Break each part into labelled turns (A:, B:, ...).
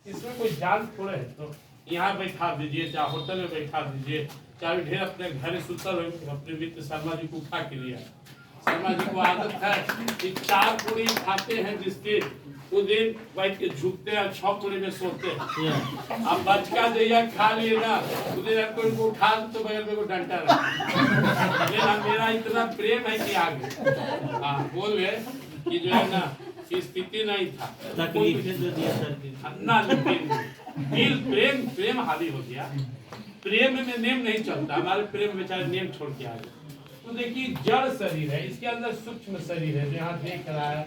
A: इसमें कोई जान थोड़े है। तो यहाँ बैठा दीजिए, चाहे होटल में बैठा दीजिए, चाहे ढेर अपने घर सुतल हो। अपने मित्र शर्मा जी को उठा के लिया, शर्मा जी को आदत है कि 4 पूरी खाते हैं जिसके उस दिन बैठ के झुकते हैं, 6 पूरी में सोते हैं। अब बचका जैया खा लिए ना, उस दिन कोई को उठा तो बगल में को डंटा रहा। मेरा इतना प्रेम है कि आगे बोले कि जो है ना स्थिति नहीं था,
B: तकलीफें जो दिया सर
A: ना, लेकिन प्रेम प्रेम हावी हो गया। प्रेम में नेम नहीं चलता, हमारे प्रेम बेचारे नेम छोड़ के आ गए। तो देखिए जड़ शरीर है, इसके अंदर सूक्ष्म शरीर है जो यहाँ देख रहा है,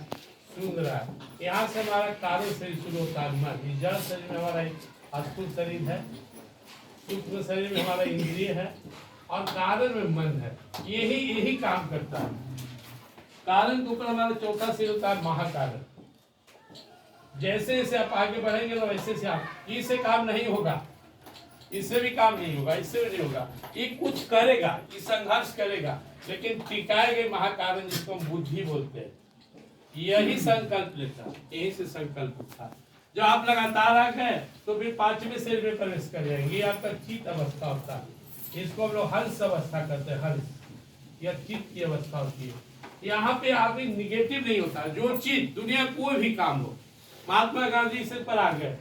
A: सुन रहा है। यहाँ से हमारा कार्य शरीर शुरू होता है मन। जड़ शरीर में हमारा स्थूल शरीर है, सूक्ष्म शरीर में हमारा इंद्रिय है, और कारण में मन है। यही काम करता है। कारण के ऊपर हमारा चौथा शरीर होता है महाकारण। जैसे जैसे आप आगे बढ़ेंगे तो वैसे से आप, इससे काम नहीं होगा, इससे भी काम नहीं होगा, इससे भी नहीं होगा। ये कुछ करेगा, ये संघर्ष करेगा, लेकिन टिकाएगा महाकारण, जिसको हम बुद्धि बोलते हैं। यही संकल्प लेता, यही से संकल्प था। जब आप लगातार आ गए तो फिर 5वें शरीर में प्रवेश कर जाएंगे। ये आपका चित्त अवस्था होता है, इसको हम लोग हंस अवस्था करते हैं। हंस या चित्त की अवस्था होती है। यहाँ पे आदमी निगेटिव नहीं होता। जो चीज दुनिया कोई भी काम हो, महात्मा गांधी से पर आ गए।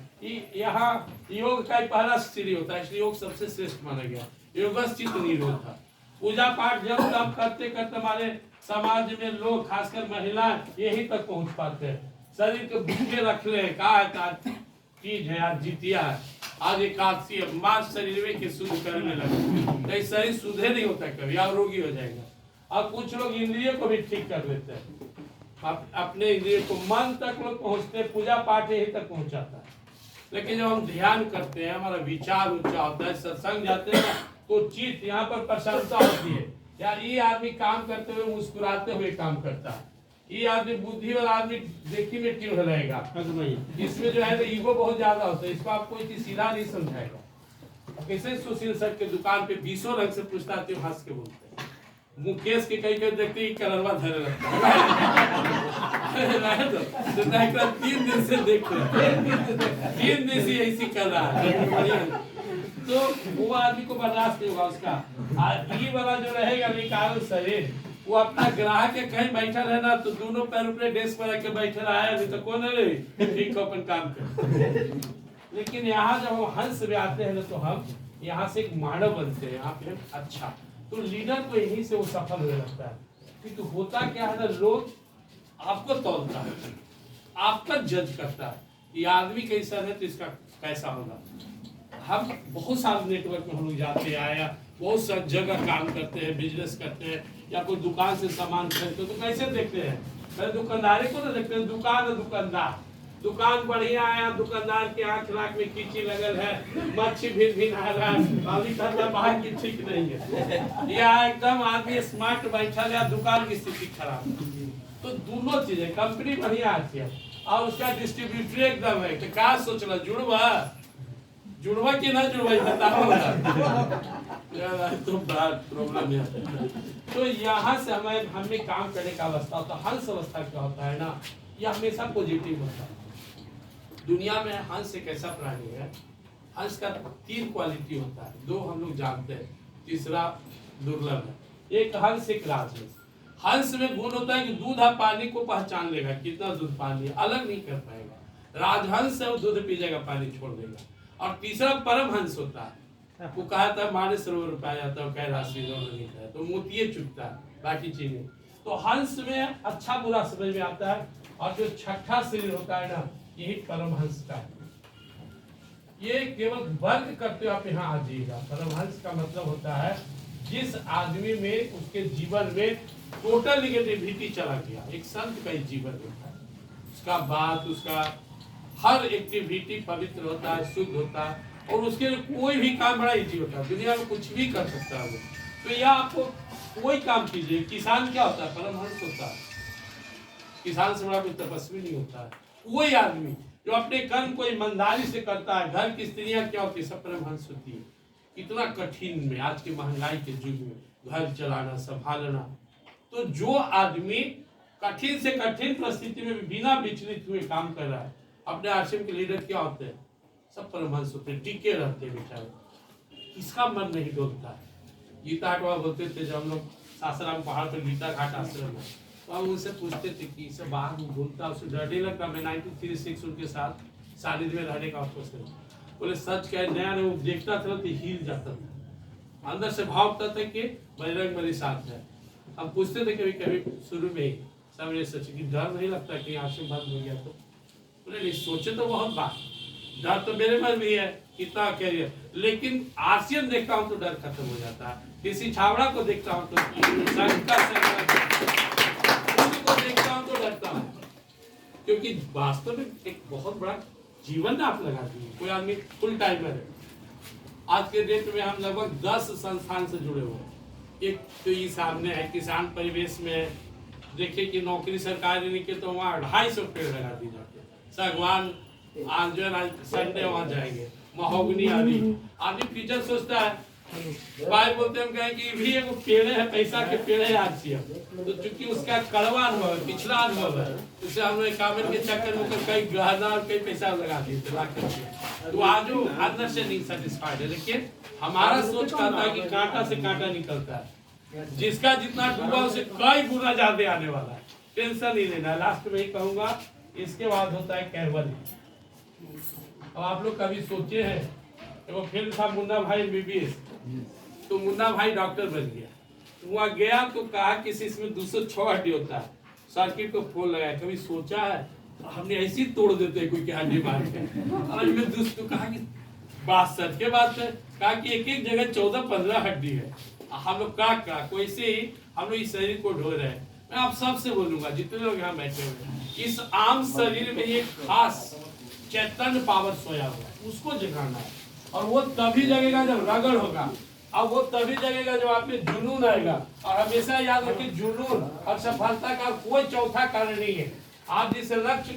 A: यहाँ योग का पहला सीढ़ी होता है, इसलिए योग सबसे श्रेष्ठ माना गया। योग चित्त निरोध था। पूजा पाठ जब तब करते करते हमारे समाज में लोग, खासकर महिलाएं, यही तक पहुंच पाते हैं। शरीर के भूखे रख ले, का चीज है, आज जितिया है, आज एकादशी है, मां शरीर में के शुद्ध करने लगे। शरीर शुद्ध नहीं होता कभी, आप रोगी हो जाएगा। और कुछ लोग इंद्रियों को भी ठीक कर लेते हैं, अपने इंद्रियों को, मन तक लोग पहुंचते, पूजा पाठ यही तक पहुंचाता है। लेकिन जब हम ध्यान करते हैं, हमारा विचार ऊंचा होता है, सत्संग जाते हैं तो चित्त यहाँ पर प्रसन्नता होती है। यार ये आदमी काम करते हुए मुस्कुराते हुए काम करता है। ये आदमी बुद्धि वाला आदमी देखी में क्यों रहेगा, इसमें जो है ना ईगो बहुत ज्यादा होता है। इसको आप कोई सीधा नहीं समझाएगा। कैसे सुशील सर के दुकान पे 20 रंग से पूछता है, हंस के बोलते हैं। मुकेश के कई कई देखते ही करवा धरे लगता है। तो 3 दिन से देख रहे हैं, 3 दिन से ऐसी कर रहा है। तो वो आदमी को बर्दाश्त नहीं होगा उसका। ये वाला जो रहेगा निकाल शरीर, वो अपना ग्राहक के कहीं बैठा रहना तो दोनों पैर ऊपर डेस्क पर रख के बैठे रहा है, नहीं तो कौन है ठीक अपन काम कर। लेकिन यहाँ जब हम हंस में आते हैं ना, तो हम यहाँ से एक मानव बनते हैं। यहाँ पे अच्छा, तो लीडर को यहीं से वो सफल होने लगता है। क्योंकि होता क्या है ना, लोग आपको तौलता है, आपका जज करता है, ये आदमी कैसा है तो इसका कैसा होगा। हम बहुत सारे नेटवर्क में हम लोग जाते आया, बहुत सारी जगह काम करते हैं, बिजनेस करते हैं, या कोई दुकान से सामान खरीदते तो कैसे देखते हैं, पहले दुकानदारी को ना देखते हैं। दुकान है, दुकानदार, दुकान बढ़िया आया, दुकानदार के आंख नाक में कीची लगल है, मच्छी भी आ रहा है, बाहर की ठीक नहीं है, या एकदम आदमी स्मार्ट बैठा है, दुकान की स्थिति खराब है। तो दोनों चीजें, कंपनी बढ़िया आती है और उसका डिस्ट्रीब्यूटर एकदम है, तो क्या सोच रहा जुड़वा कि ना जुड़वा तो बात प्रॉब्लम है। तो यहाँ से हमें काम करने का अवस्था होता है। हंस अवस्था क्या होता है ना, यह हमेशा पॉजिटिव होता है। दुनिया में हंस एक ऐसा प्राणी है, हंस का 3 क्वालिटी होता है, 2 हम लोग जानते हैं, तीसरा दुर्लभ है। एक हंस, एक राजहंस। हंस में गुण होता है कि दूध और पानी को पहचान लेगा, कितना दूध पानी है, अलग नहीं कर पाएगा। राजहंस है, वो दूध पी जाएगा, पानी छोड़ देगा। और तीसरा परमहंस होता है, वो कहा था माने सरोवर पाया जाता है, कह राशि है तो मोतिये चुपता है, बाकी चीजें। तो हंस में अच्छा बुरा समझ में आता है। और जो छठा शरीर होता है ना, यही परमहंस का है। ये केवल वर्ग करते हुए आप यहाँ आ जाइएगा। परमहंस का मतलब होता है जिस आदमी में, उसके जीवन में टोटल निगेटिविटी चला गया। एक संत का ही जीवन होता है, उसका बात, उसका हर एक्टिविटी पवित्र होता है, शुद्ध होता है, और उसके लिए कोई भी काम बड़ा इजी होता है। दुनिया में कुछ भी कर सकता है वो। तो यह आपको कोई काम कीजिए। किसान क्या होता है, परमहंस होता है। किसान से बड़ा कोई तपस्वी नहीं होता है। कोई आदमी जो अपने कर्म को ईमानदारी से करता है, घर की स्त्रियां क्या होती है, सब परमहंस होती है। इतना कठिन में, आज की महंगाई के युग में घर चलाना, संभालना। तो जो आदमी कठिन से कठिन परिस्थिति में बिना विचलित हुए काम कर रहा है, अपने आश्रम के लीडर क्या होते हैं, सब परमहंस पे टिके रहते बेचारे, इसका मन नहीं डोलता है। गीता हटवा बोलते थे, जब हम लोग सासाराम पहाड़ पर गीता घाट आश्रम है, तो हम उनसे पूछते थे कि इसे बाहर में घूमता, उसे डरने लगता। मैं 1936 उनके साथ सानिध्य में रहने का अवसर से, बोले सच क्या नया नया वो देखता था तो हिल जाता था, अंदर से भाव होता था कि बजरंग मेरे साथ है। हम पूछते थे कभी कभी शुरू में ही, सब ये सोचे कि डर नहीं लगता कि आश्रम बंद हो गया तो, बोले नहीं सोचे तो बहुत बात, डर तो मेरे मन में ही है कितना कैरियर, लेकिन आसियन देखता हूँ तो डर खत्म हो जाता है। किसी छावड़ा को देखता हूँ तो को देखता हूँ तो डरता हूँ, क्योंकि वास्तव में एक बहुत बड़ा जीवन आप लगा दिए। कोई आदमी फुल टाइमर है, आज के डेट में हम लगभग 10 संस्थान से जुड़े हुए हैं। एक तो ये सामने है किसान परिवेश में, देखिए कि नौकरी सरकारी नहीं के तो वहाँ 250 पेड़ लगा दी जाते, सागवान आज जो है संडे वहाँ जाएंगे, महोगनी आदि फ्यूचर सोचता है। भाई बोलते हम कहें कि भी एक पेड़ है, पैसा के पेड़ है आरसीएम, तो चूंकि उसका कड़वा अनुभव है, पिछला अनुभव है, उसे हम लोग कामन के चक्कर में कई गहना और कई पैसा लगा दिए थे लाख रुपये, तो आज वो अंदर से नहीं सेटिस्फाइड है। लेकिन हमारा सोच कहता है कि कांटा से कांटा निकलता है, जिसका जितना डूबा उसे कई गुना ज्यादा आने वाला है, टेंशन नहीं लेना। लास्ट में ही कहूंगा, इसके बाद होता है कैवल्य। अब आप लोग कभी सोचे हैं, वो फिल्म था मुन्ना भाई MBBS, तो मुन्ना भाई डॉक्टर बन गया, वहाँ गया तो कहा कि इसमें 206 हड्डी होता है, सर्किट को खोल लगाया। कभी सोचा है हमने ऐसी तोड़ देते हैं कोई की हड्डी मार के, और मैं दोस्तों कहा कि बात सच के बात है, कहा कि एक एक जगह 14-15 हड्डी है। हम लोग का कोई से ही हम लोग इस शरीर को ढो रहे हैं। मैं आप सबसे बोलूंगा जितने लोग यहाँ बैठे हुए हैं, इस आम शरीर में एक खास चैतन्य पावर सोया हुआ है, उसको जगाना है, और वो तभी जगेगा जब रगड़ होगा, और वो तभी जगेगा जब आप में जुनून आएगा। और हमेशा याद रखिए, जुनून और सफलता का कोई चौथा कारण नहीं है। आप जिस लक्ष्य